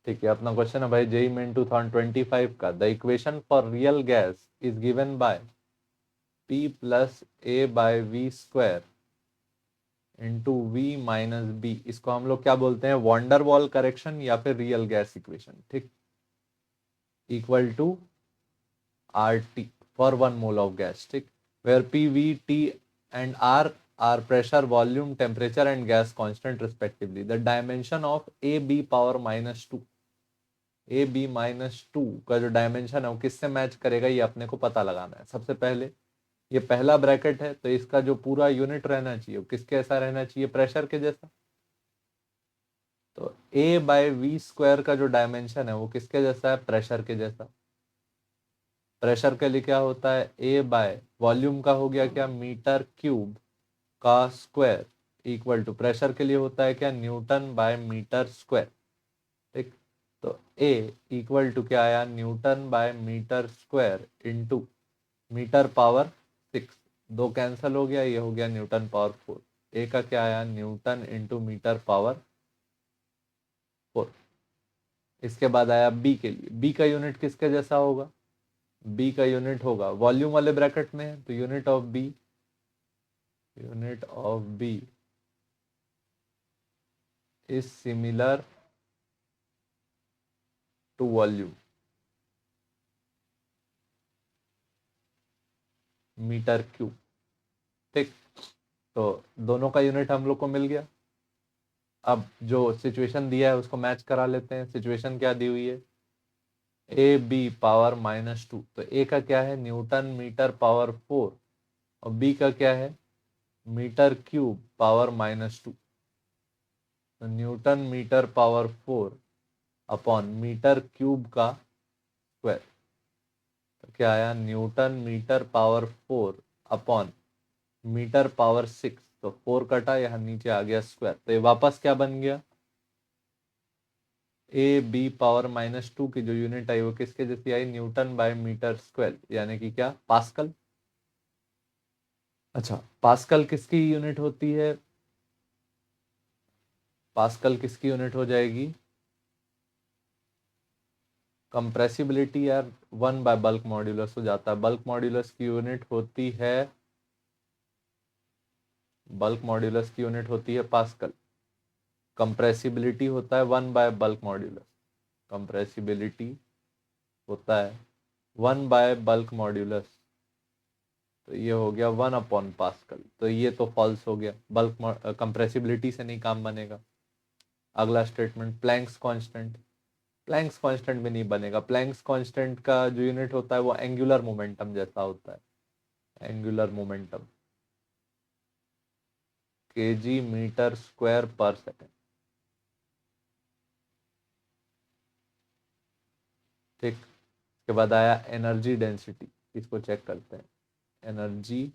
ठीक है, अपना क्वेश्चन है भाई जेई मेन 2025 का, the equation for real gas is given by P plus A by V square into V minus B. इसको हम लोग क्या बोलते हैं, वॉन्डर वॉल करेक्शन या फिर रियल गैस इक्वेशन। ठीक, equal to R T for one mole of gas. ठीक, where P V T and R pressure, volume, temperature and gas constant respectively. The dimension of A B power -2, A B -2 का जो dimension है वो किससे match करेगा, ये अपने को पता लगाना है। सबसे पहले ये पहला ब्रैकेट है तो इसका जो पूरा यूनिट रहना चाहिए वो किसके ऐसा रहना चाहिए, प्रेशर के जैसा। तो ए बाय वी स्क्वायर का जो डायमेंशन है वो किसके जैसा है, प्रेशर के जैसा। प्रेशर के लिए क्या होता है, ए बाय वॉल्यूम का हो गया क्या, मीटर क्यूब का स्क्वायर, इक्वल टू प्रेशर के लिए होता है क्या, न्यूटन बाय मीटर स्क्वायर। ठीक, तो ए इक्वल टू क्या आया, newton by metre square into metre power 6, दो कैंसिल हो गया, ये हो गया न्यूटन पावर 4। ए का क्या आया, न्यूटन इंटू मीटर पावर 4। इसके बाद आया बी के लिए, बी का यूनिट किसके जैसा होगा, बी का यूनिट होगा वॉल्यूम वाले ब्रैकेट में है तो unit of B, unit of B is similar to volume, metre cube. ठीक, तो दोनों का यूनिट हम लोग को मिल गया। अब जो सिचुएशन दिया है उसको मैच करा लेते हैं। सिचुएशन क्या दी हुई है, ए बी पावर -2, तो ए का क्या है, न्यूटन मीटर पावर 4, और बी का क्या है, मीटर क्यूब पावर -2। तो newton metre power 4 upon metre cube का स्क्वायर, तो क्या आया, newton metre power 4 upon metre power 6, तो 4 कटा, यहाँ नीचे आ गया स्क्वायर, तो ये वापस क्या बन गया, ए बी पावर -2 की जो यूनिट आई वो किसके जैसी आई, न्यूटन बाय मीटर स्क्वायर, यानी कि क्या, पास्कल। अच्छा, पास्कल किसकी यूनिट होती है, पास्कल किसकी यूनिट हो जाएगी, कंप्रेसिबिलिटी यार, 1/बल्क मॉड्यूलस हो जाता है। बल्क मॉड्यूलस की यूनिट होती है, बल्क मॉड्यूलस की यूनिट होती है पास्कल। कंप्रेसिबिलिटी होता है 1/बल्क मॉड्यूलस, कंप्रेसिबिलिटी होता है 1/बल्क मॉड्यूलस, तो ये हो गया 1/पास्कल, तो ये तो फॉल्स हो गया, बल्क कंप्रेसिबिलिटी से नहीं काम बनेगा। अगला statement, Planck's constant, Planck's constant भी नहीं बनेगा। प्लैंक्स कांस्टेंट का जो यूनिट होता है वो एंगुलर मोमेंटम जैसा होता है, angular momentum, KG metre square पर सेकेंड। ठीक, इसके बाद आया एनर्जी डेंसिटी, इसको चेक करते हैं। एनर्जी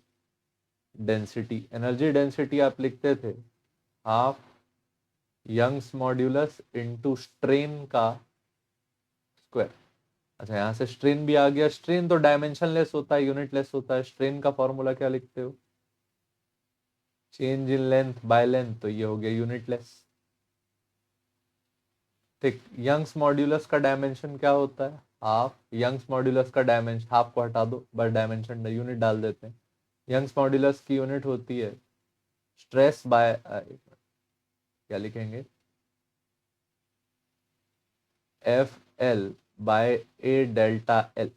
डेंसिटी, एनर्जी डेंसिटी आप लिखते थे half Young's modulus into strain का स्क्वायर। अच्छा, यहाँ से स्ट्रेन भी आ गया, स्ट्रेन तो डायमेंशन लेस होता है, यूनिट लेस होता है। स्ट्रेन का फॉर्मूला क्या लिखते हो, change in length by length, तो ये हो गया यूनिट लेस। ठीक, यंग्स मॉड्यूलस का डायमेंशन क्या होता है, हाफ। यंग्स मॉड्यूलस का डायमेंशन, हाफ को हटा दो, बस डायमेंशन यूनिट डाल देते हैं। यंग्स मॉड्यूलस की यूनिट होती है स्ट्रेस बाय, क्या लिखेंगे, F L by A delta L,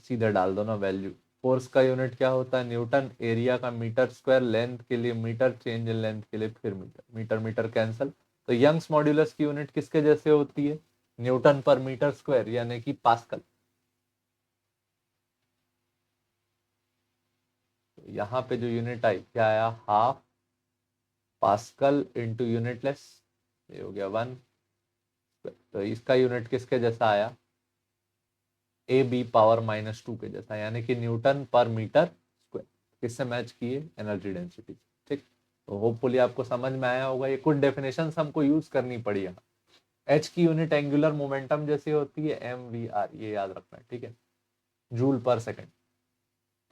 सीधे डाल दो ना वैल्यू। फोर्स का यूनिट क्या होता है, न्यूटन, एरिया का मीटर स्क्वायर, लेंथ के लिए मीटर, चेंज इन लेंथ के लिए फिर मीटर, मीटर मीटर कैंसल। तो यंग्स मॉड्यूलस की यूनिट किसके जैसे होती है, न्यूटन पर मीटर स्क्वायर, यानी कि पास्कल। तो यहाँ पे जो यूनिट आई क्या आया, हाफ पास्कल इंटू यूनिटलेस, ये हो गया 1। तो इसका यूनिट किसके जैसा आया, ए बी पावर -2 के जैसा, यानी कि न्यूटन पर मीटर स्क्वायर। किससे मैच किए, एनर्जी डेंसिटी। ठीक, तो होपफुली आपको समझ में आया होगा। ये कुछ डेफिनेशन हमको यूज करनी पड़ी यहाँ। एच की यूनिट एंगुलर मोमेंटम जैसी होती है, MVR, ये याद रखना है। ठीक है, जूल पर सेकेंड।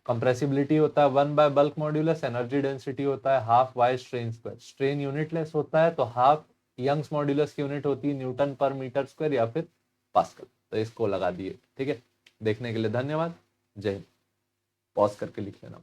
कंप्रेसिबिलिटी होता है 1/बल्क मॉड्यूलस, एनर्जी डेंसिटी होता है half Y strain square. Strain unitless होता है तो हाफ यंग्स मॉड्यूलस की यूनिट होती है न्यूटन पर मीटर स्क्वायर या फिर पास्कल। तो इसको लगा दिए। ठीक है, देखने के लिए धन्यवाद। जय हिंद। पॉज करके लिख लेना।